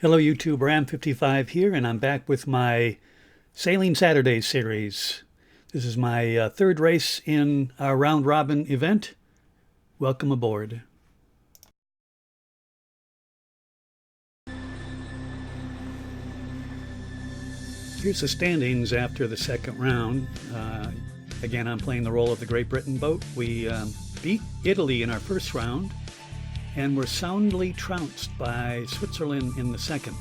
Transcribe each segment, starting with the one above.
Hello YouTube, Ram55 here, and I'm back with my Sailing Saturdays series. This is my third race in our round robin event. Welcome aboard. Here's the standings after the second round. Again, I'm playing the role of the Great Britain boat. We beat Italy in our first round and were soundly trounced by Switzerland in the second.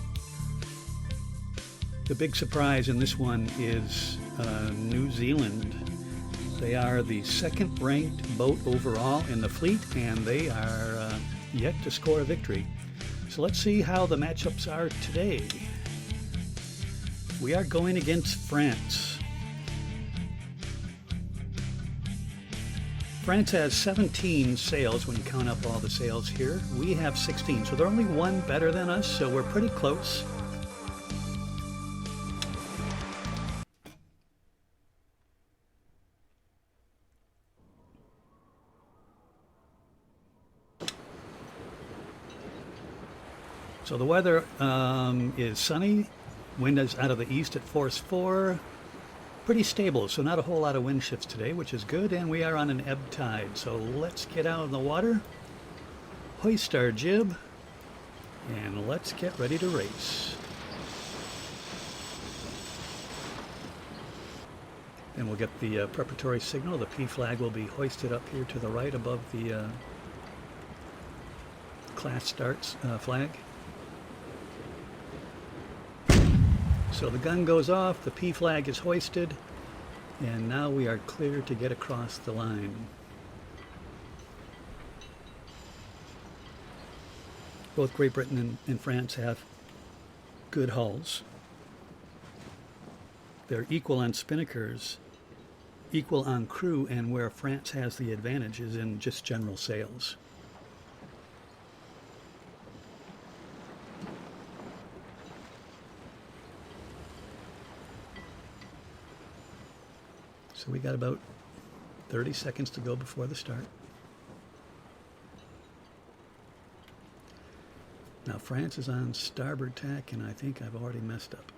The big surprise in this one is New Zealand. They are the second-ranked boat overall in the fleet, and they are yet to score a victory. So let's see how the matchups are today. We are going against France. France has 17 sails when you count up all the sails here. We have 16, so they're only one better than us, so we're pretty close. So the weather is sunny, wind is out of the east at force 4, pretty stable, so not a whole lot of wind shifts today, which is good, and we are on an ebb tide. So let's get out in the water, hoist our jib, and let's get ready to race. And we'll get the preparatory signal. The P flag will be hoisted up here to the right above the class starts flag. So the gun goes off, the P flag is hoisted, and now we are clear to get across the line. Both Great Britain and France have good hulls. They're equal on spinnakers, equal on crew, and where France has the advantage is in just general sails. So we got about 30 seconds to go before the start. Now France is on starboard tack, and I think I've already messed up.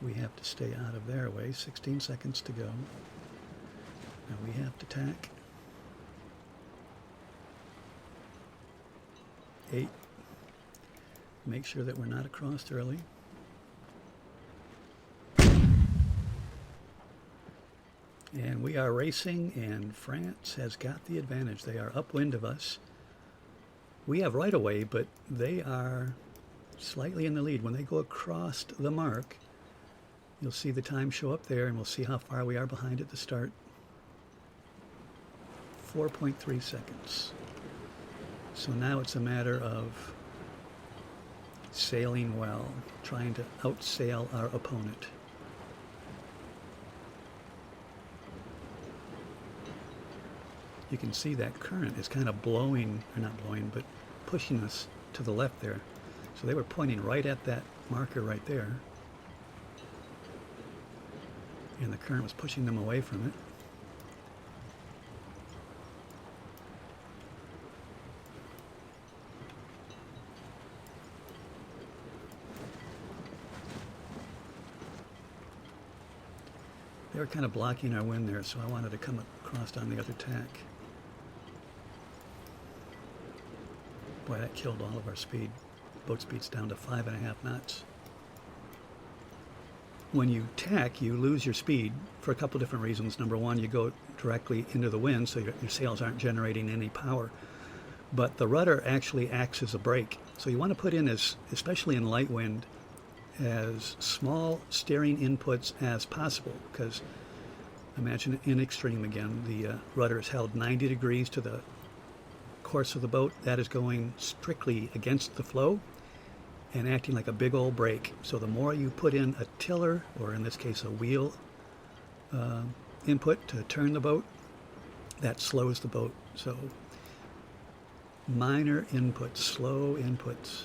We have to stay out of their way. 16 seconds to go. Now we have to tack. 8. Make sure that we're not across early. And we are racing, and France has got the advantage. They are upwind of us. We have right of way, but they are slightly in the lead. When they go across the mark, you'll see the time show up there, and we'll see how far we are behind at the start. 4.3 seconds. So now it's a matter of sailing well, trying to outsail our opponent. You can see that current is kind of blowing, or not blowing, but pushing us to the left there. So they were pointing right at that marker right there. And the current was pushing them away from it. They were kind of blocking our wind there, so I wanted to come across on the other tack. Boy, that killed all of our speed. Boat speed's down to 5.5 knots. When you tack, you lose your speed for a couple different reasons. Number one, you go directly into the wind, so your sails aren't generating any power. But the rudder actually acts as a brake. So you want to put in, especially in light wind, as small steering inputs as possible, because imagine in extreme again, the rudder is held 90 degrees to the course of the boat. That is going strictly against the flow and acting like a big old brake. So the more you put in a tiller, or in this case a wheel input to turn the boat, that slows the boat. So minor inputs, slow inputs.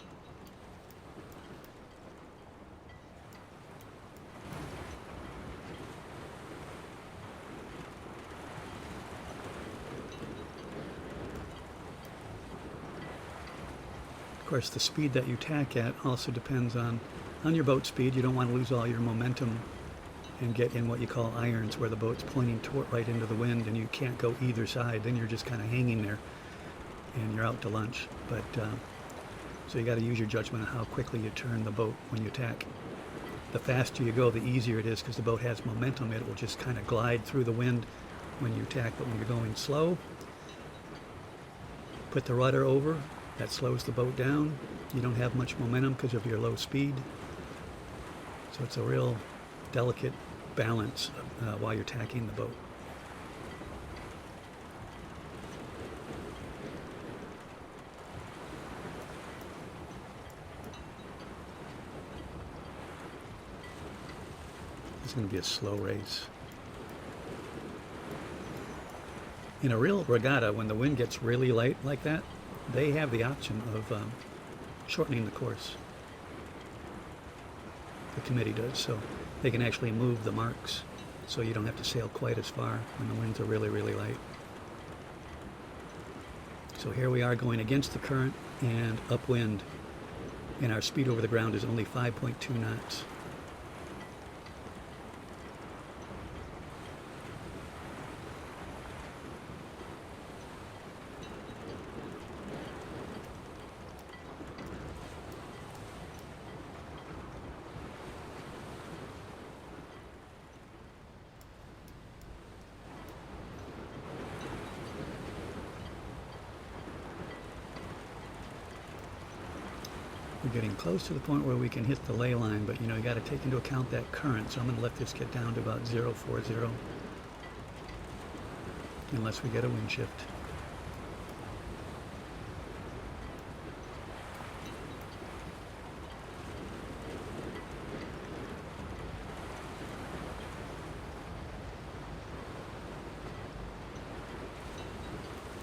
course, the speed that you tack at also depends on your boat speed. You don't want to lose all your momentum and get in what you call irons, where the boat's pointing right into the wind and you can't go either side. Then you're just kind of hanging there and you're out to lunch. But so you got to use your judgment on how quickly you turn the boat when you tack. The faster you go, the easier it is, because the boat has momentum. It will just kind of glide through the wind when you tack. But when you're going slow, put the rudder over. That slows the boat down. You don't have much momentum because of your low speed. So it's a real delicate balance while you're tacking the boat. It's going to be a slow race. In a real regatta, when the wind gets really light like that, they have the option of shortening the course. The committee does, so they can actually move the marks so you don't have to sail quite as far when the winds are really, really light. So here we are going against the current and upwind, and our speed over the ground is only 5.2 knots. We're getting close to the point where we can hit the ley line, but you know, you got to take into account that current, so I'm going to let this get down to about 0.40 unless we get a wind shift.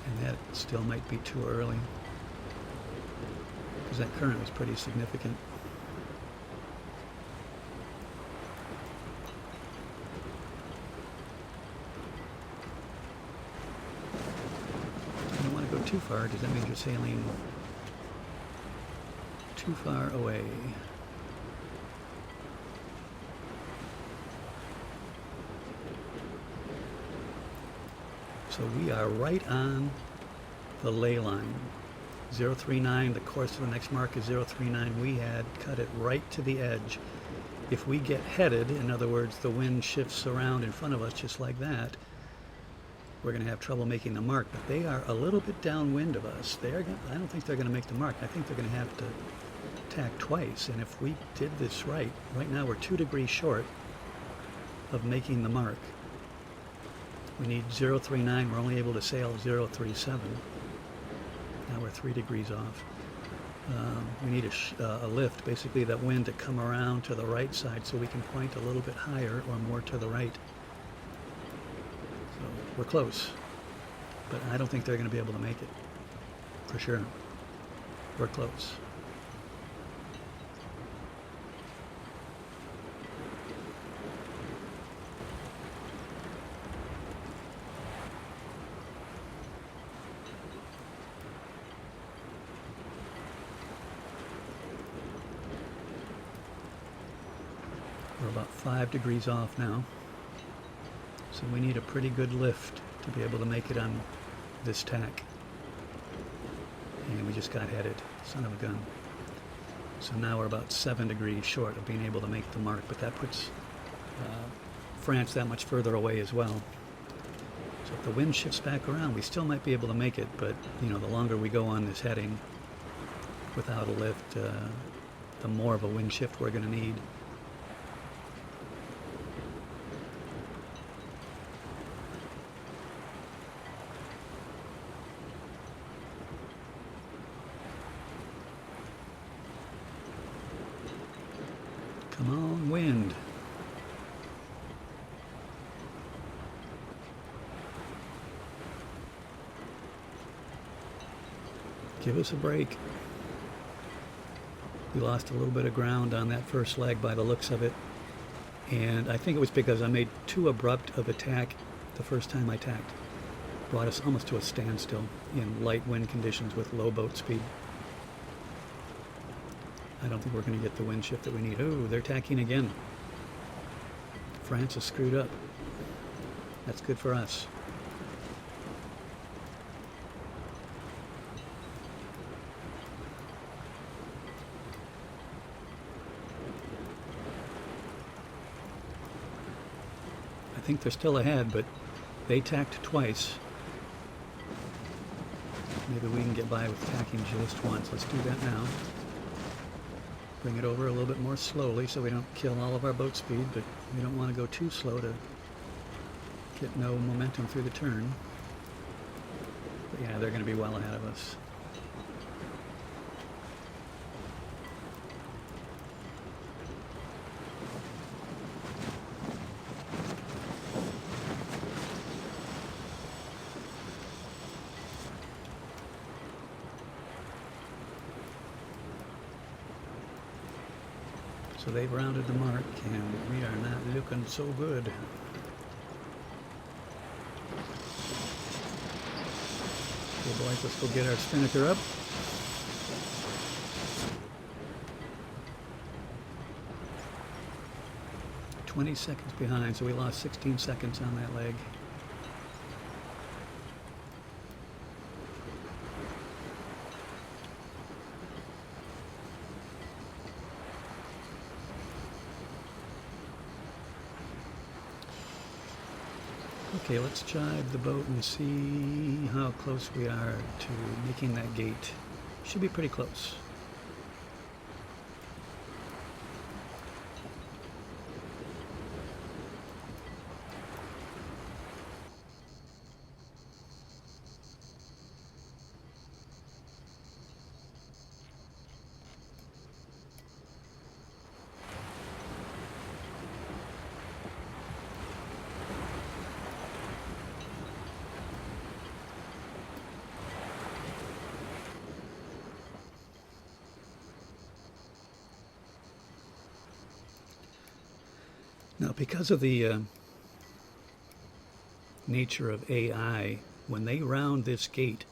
And that still might be too early, because that current was pretty significant. You don't want to go too far, because that means you're sailing too far away. So we are right on the ley line. 039, the course to the next mark is 039. We had cut it right to the edge. If we get headed, in other words, the wind shifts around in front of us just like that, we're going to have trouble making the mark. But they are a little bit downwind of us. I don't think they're going to make the mark. I think they're going to have to tack twice. And if we did this right now we're 2 degrees short of making the mark. We need 039. We're only able to sail 037. Now we're 3 degrees off. We need a lift, basically that wind, to come around to the right side so we can point a little bit higher or more to the right. So we're close, but I don't think they're going to be able to make it, for sure. We're close. We're about 5 degrees off now, so we need a pretty good lift to be able to make it on this tack. And we just got headed, son of a gun. So now we're about 7 degrees short of being able to make the mark, but that puts France that much further away as well. So if the wind shifts back around, we still might be able to make it, but you know, the longer we go on this heading without a lift, the more of a wind shift we're going to need. Come on, wind. Give us a break. We lost a little bit of ground on that first leg by the looks of it. And I think it was because I made too abrupt of a tack the first time I tacked. Brought us almost to a standstill in light wind conditions with low boat speed. I don't think we're going to get the wind shift that we need. Oh, they're tacking again. France is screwed up. That's good for us. I think they're still ahead, but they tacked twice. Maybe we can get by with tacking just once. Let's do that now. Bring it over a little bit more slowly so we don't kill all of our boat speed, but we don't want to go too slow to get no momentum through the turn. But yeah, they're going to be well ahead of us. So they've rounded the mark, and we are not looking so good. Okay, boys, let's go get our spinnaker up. "20 seconds behind, so we lost 16 seconds on that leg. Okay, let's jibe the boat and see how close we are to making that gate. Should be pretty close. Now, because of the nature of AI, when they round this gate,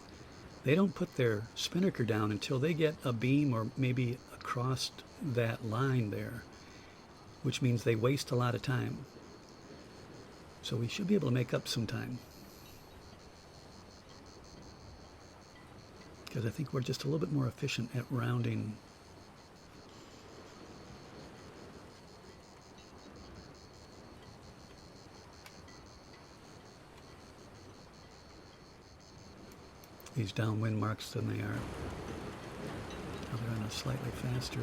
they don't put their spinnaker down until they get a beam or maybe across that line there, which means they waste a lot of time. So we should be able to make up some time, because I think we're just a little bit more efficient at rounding. These downwind marks than they are. Now they're on a slightly faster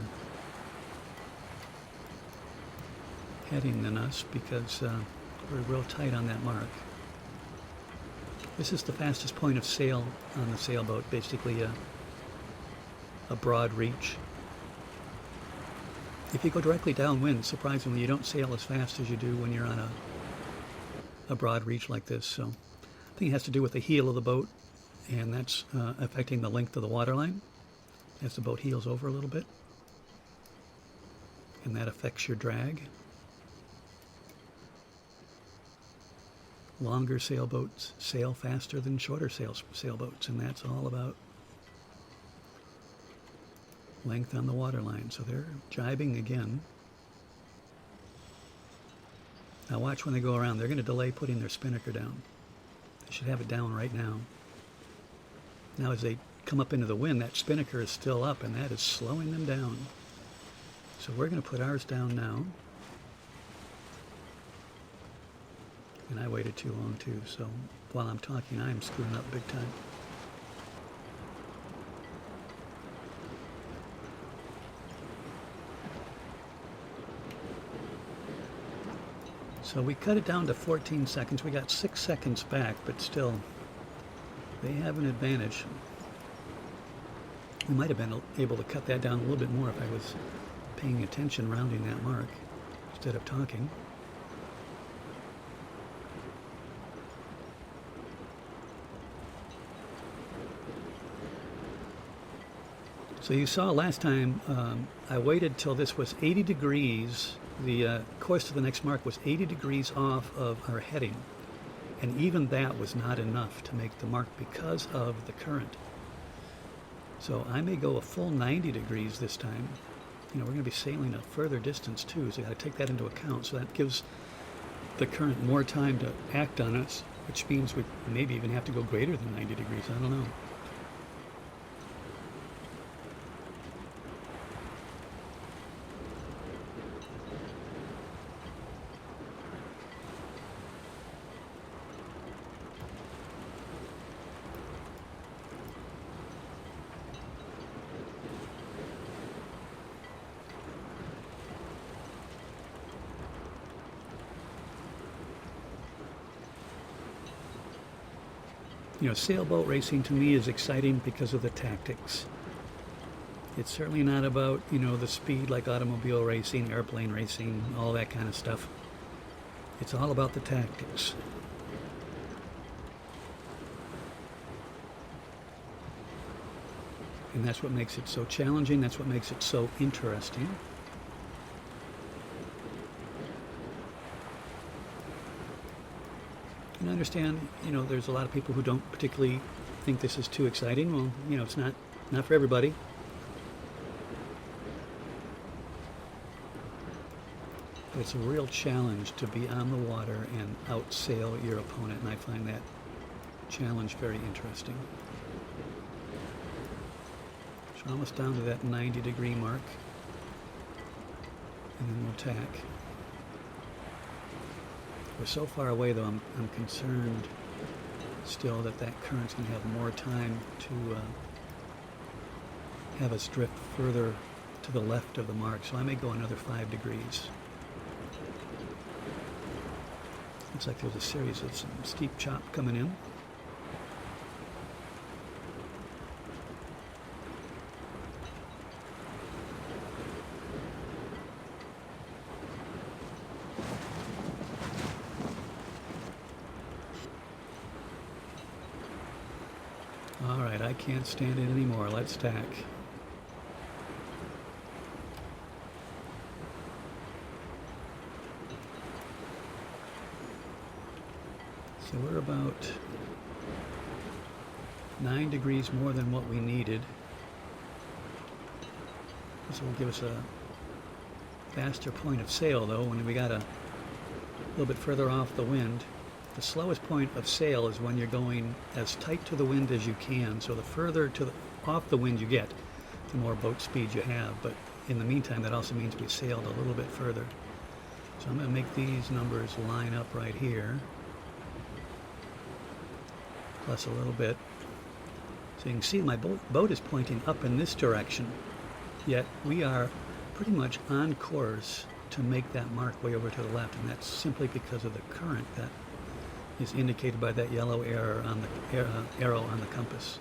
heading than us because we're real tight on that mark. This is the fastest point of sail on the sailboat, basically a broad reach. If you go directly downwind, surprisingly, you don't sail as fast as you do when you're on a broad reach like this. So I think it has to do with the heel of the boat, and that's affecting the length of the waterline as the boat heels over a little bit, and that affects your drag. Longer sailboats sail faster than shorter sailboats, and that's all about length on the waterline. So they're jibing again. Now watch when they go around. They're going to delay putting their spinnaker down. They should have it down right now. Now as they come up into the wind, that spinnaker is still up, and that is slowing them down. So we're going to put ours down now. And I waited too long too, so while I'm talking, I'm screwing up big time. So we cut it down to 14 seconds. We got 6 seconds back, but still, they have an advantage. We might have been able to cut that down a little bit more if I was paying attention rounding that mark instead of talking. So you saw last time, I waited till this was 80 degrees. The course to the next mark was 80 degrees off of our heading. And even that was not enough to make the mark because of the current. So I may go a full 90 degrees this time we're going to be sailing a further distance too, so you got to take that into account. So that gives the current more time to act on us, which means we maybe even have to go greater than 90 degrees. I don't know. Sailboat racing to me is exciting because of the tactics. It's certainly not about, the speed like automobile racing, airplane racing, all that kind of stuff. It's all about the tactics. And that's what makes it so challenging. That's what makes it so interesting. And I understand, there's a lot of people who don't particularly think this is too exciting. Well, it's not for everybody. But it's a real challenge to be on the water and outsail your opponent, and I find that challenge very interesting. So we're almost down to that 90-degree mark, and then we'll tack. We're so far away, though, I'm concerned still that current's going to have more time to have us drift further to the left of the mark, so I may go another 5 degrees. Looks like there's a series of some steep chop coming in. Alright, I can't stand it anymore. Let's tack. So we're about 9 degrees more than what we needed. This will give us a faster point of sail, though, when we got a little bit further off the wind. The slowest point of sail is when you're going as tight to the wind as you can. So the further off the wind you get, the more boat speed you have. But in the meantime, that also means we sailed a little bit further. So I'm going to make these numbers line up right here, plus a little bit. So you can see my boat is pointing up in this direction, yet we are pretty much on course to make that mark way over to the left, and that's simply because of the current that is indicated by that yellow arrow on the compass.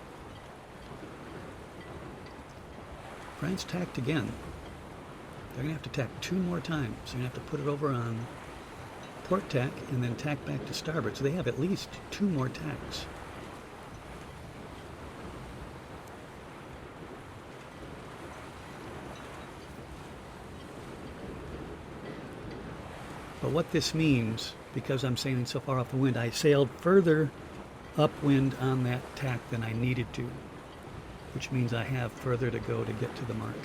France tacked again. They're going to have to tack 2 more times. So you're going to have to put it over on port tack and then tack back to starboard. So they have at least 2 more tacks. But what this means, because I'm sailing so far off the wind, I sailed further upwind on that tack than I needed to, which means I have further to go to get to the mark.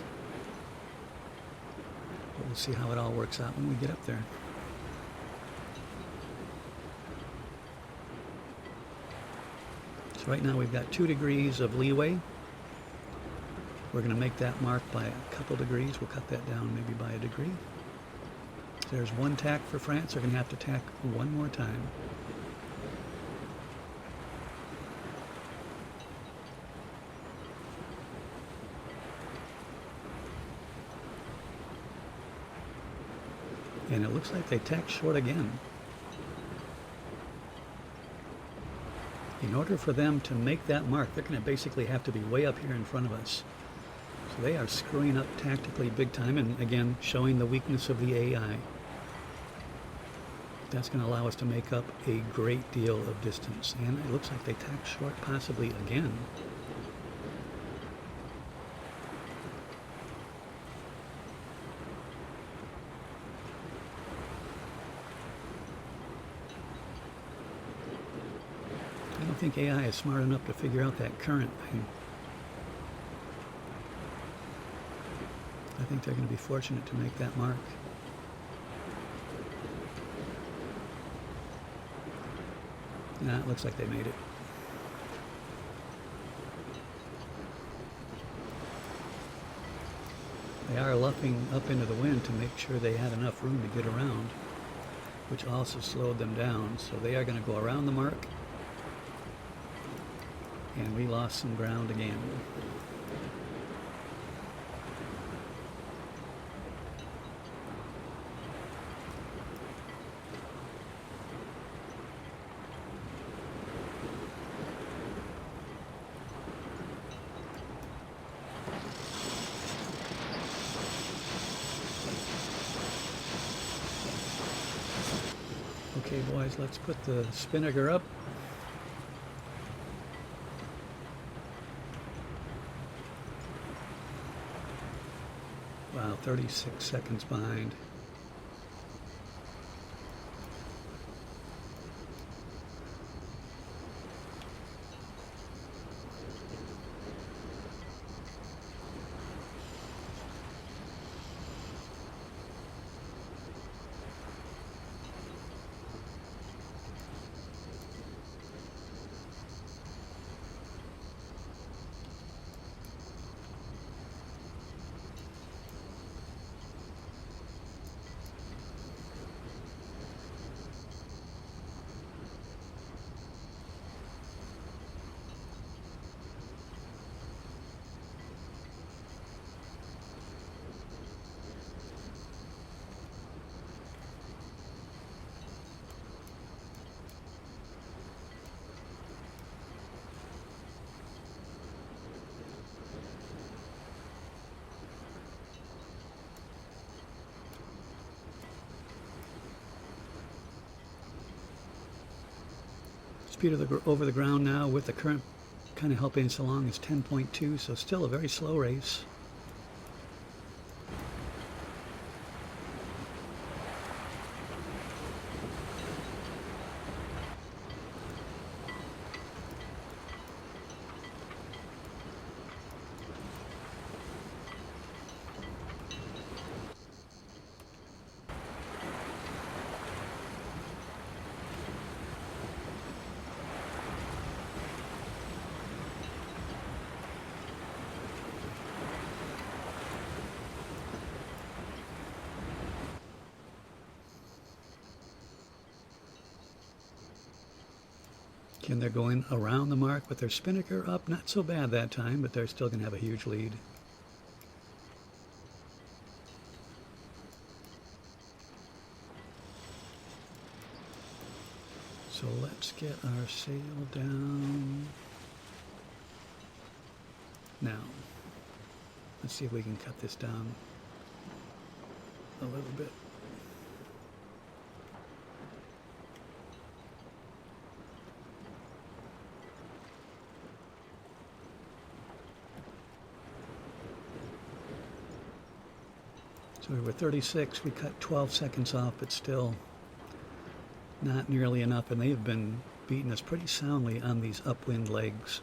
But we'll see how it all works out when we get up there. So right now we've got 2 degrees of leeway. We're going to make that mark by a couple degrees. We'll cut that down maybe by a degree. There's 1 tack for France. They're going to have to tack 1 more time. And it looks like they tacked short again. In order for them to make that mark, they're going to basically have to be way up here in front of us. So they are screwing up tactically big time, and again, showing the weakness of the AI. That's going to allow us to make up a great deal of distance. And it looks like they tacked short possibly again. I don't think AI is smart enough to figure out that current thing. I think they're going to be fortunate to make that mark. Yeah, it looks like they made it. They are luffing up into the wind to make sure they had enough room to get around, which also slowed them down. So they are going to go around the mark, and we lost some ground again. Okay, boys, let's put the spinnaker up. Wow, 36 seconds behind. Speed of over the ground now with the current kind of helping us along is 10.2, so still a very slow race. And they're going around the mark with their spinnaker up. Not so bad that time, but they're still going to have a huge lead. So let's get our sail down. Now, let's see if we can cut this down a little bit. So we were 36, we cut 12 seconds off, but still not nearly enough, and they've been beating us pretty soundly on these upwind legs.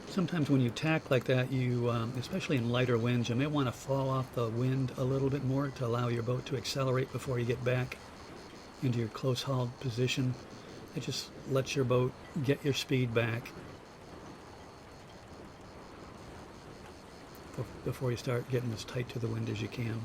Sometimes when you tack like that, you, especially in lighter winds, you may want to fall off the wind a little bit more to allow your boat to accelerate before you get back into your close hauled position. It just lets your boat get your speed back before you start getting as tight to the wind as you can.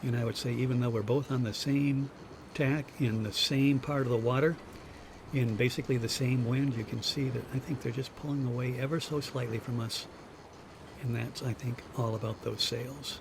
And I would say, even though we're both on the same tack in the same part of the water, in basically the same wind, you can see that I think they're just pulling away ever so slightly from us. And that's, I think, all about those sails.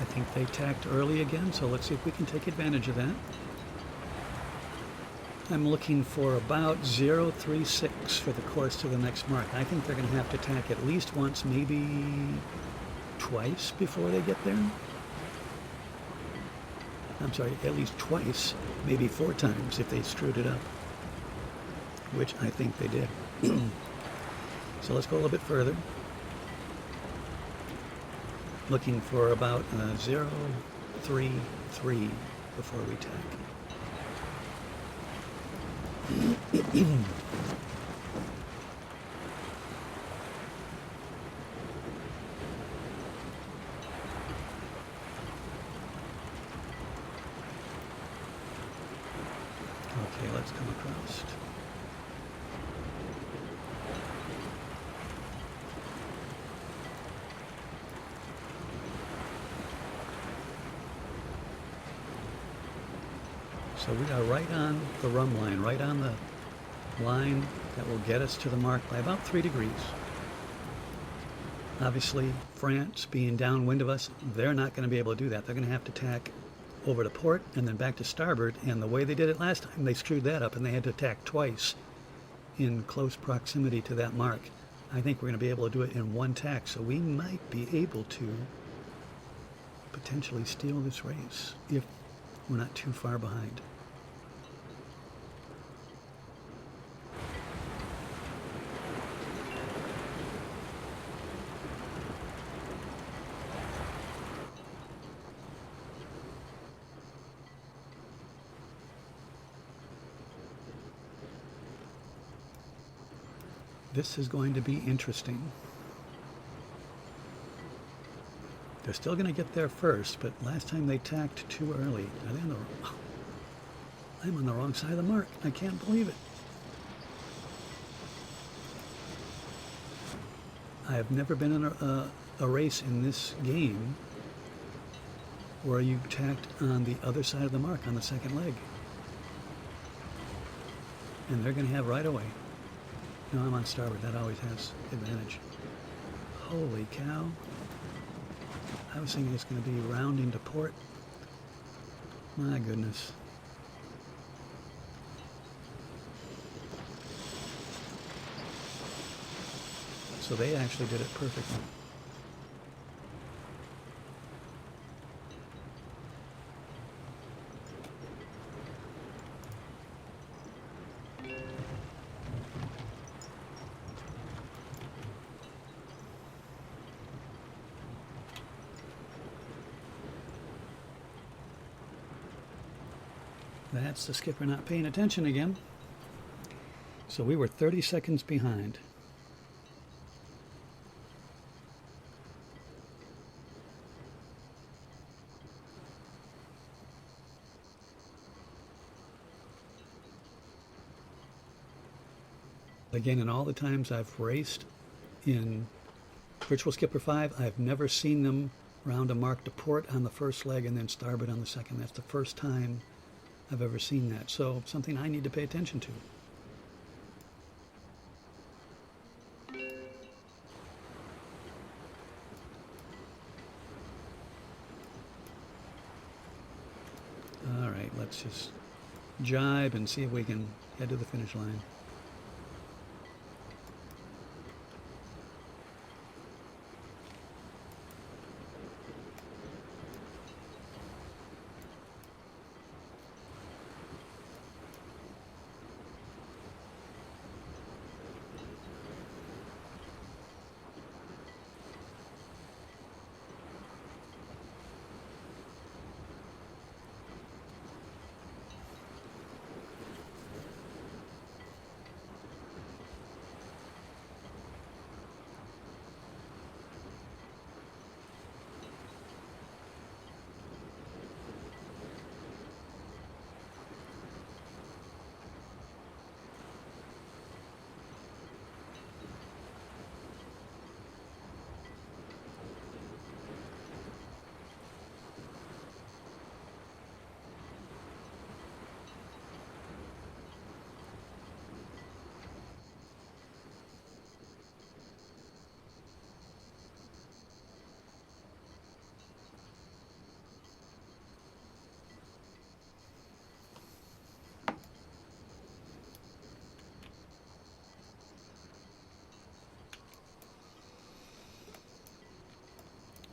I think they tacked early again, so let's see if we can take advantage of that. I'm looking for about 036 for the course to the next mark. I think they're going to have to tack at least once, maybe twice before they get there. I'm sorry, at least twice, maybe 4 times if they screwed it up, which I think they did. So let's go a little bit further. Looking for about 033 before we tack. Okay, let's come across. So we are right on the rum line, right on the line that will get us to the mark by about 3 degrees. Obviously, France being downwind of us, they're not going to be able to do that. They're going to have to tack over to port and then back to starboard, and the way they did it last time, they screwed that up and they had to tack twice in close proximity to that mark. I think we're going to be able to do it in one tack, so we might be able to potentially steal this race if we're not too far behind. This is going to be interesting. They're still going to get there first, but last time they tacked too early. Are they on the wrong? I'm on the wrong side of the mark. I can't believe it. I have never been in a race in this game where you tacked on the other side of the mark on the second leg. And they're going to have right away. No, I'm on starboard. That always has advantage. Holy cow. I was thinking it's going to be rounding to port. My goodness. So they actually did it perfectly. That's the skipper not paying attention again. So we were 30 seconds behind. Again, in all the times I've raced in Virtual Skipper 5, I've never seen them round a mark to port on the first leg and then starboard on the second. That's the first time I've ever seen that. So something I need to pay attention to. let's just jibe and see if we can head to the finish line.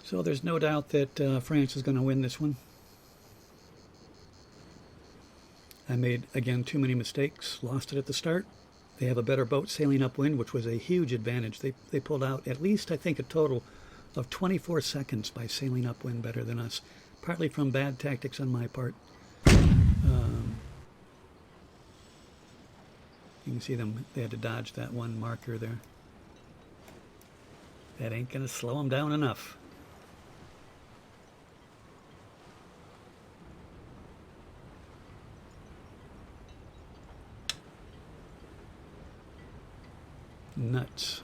So there's no doubt that France is going to win this one. I made, again, too many mistakes, lost it at the start. They have a better boat sailing upwind, which was a huge advantage. They pulled out at least, I think, a total of 24 seconds by sailing upwind better than us, partly from bad tactics on my part. You can see them, they had to dodge that one marker there. That ain't going to slow them down enough. Nuts.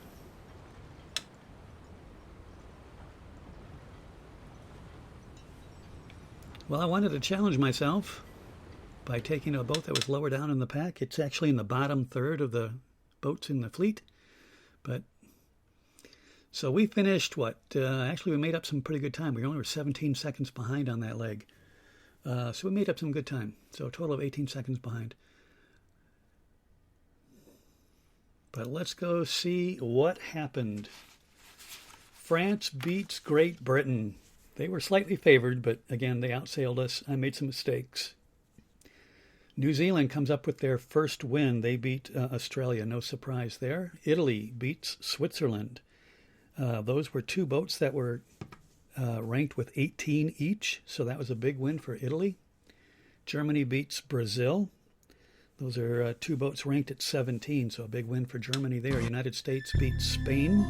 Well, I wanted to challenge myself by taking a boat that was lower down in the pack. It's actually in the bottom third of the boats in the fleet. But so we finished what? Actually, we made up some pretty good time. We only were 17 seconds behind on that leg. So we made up some good time. So a total of 18 seconds behind. But let's go see what happened. France beats Great Britain. They were slightly favored, but again, they outsailed us. I made some mistakes. New Zealand comes up with their first win. They beat Australia. No surprise there. Italy beats Switzerland. Those were two boats that were ranked with 18 each, so that was a big win for Italy. Germany beats Brazil. Those are two boats ranked at 17, so a big win for Germany there. United States beats Spain.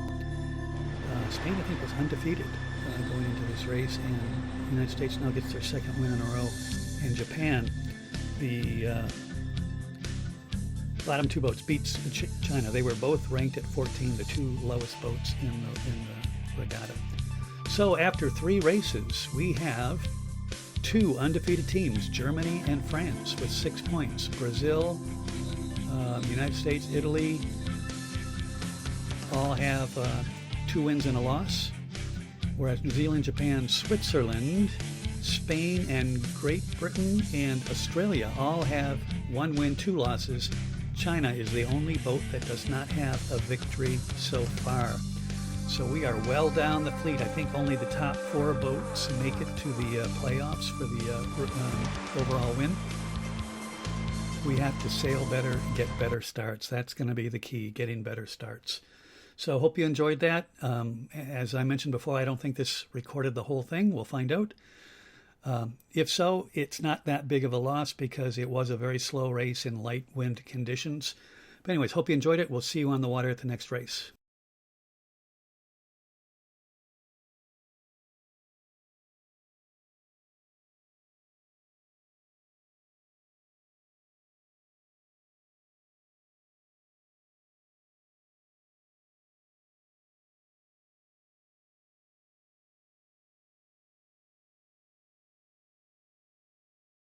Spain, I think, was undefeated going into this race, and the United States now gets their second win in a row. And Japan, the bottom two boats, beats China. They were both ranked at 14, the two lowest boats in the regatta. So after 3 races, we have 2 undefeated teams, Germany and France, with 6 points. Brazil, United States, Italy, all have 2 wins and a loss, whereas New Zealand, Japan, Switzerland, Spain, and Great Britain and Australia all have 1 win, 2 losses. China is the only boat that does not have a victory so far. So we are well down the fleet. I think only the top 4 boats make it to the playoffs for the overall win. We have to sail better, get better starts. That's going to be the key, getting better starts. So hope you enjoyed that. As I mentioned before, I don't think this recorded the whole thing. We'll find out. If so, it's not that big of a loss because it was a very slow race in light wind conditions. But anyways, hope you enjoyed it. We'll see you on the water at the next race.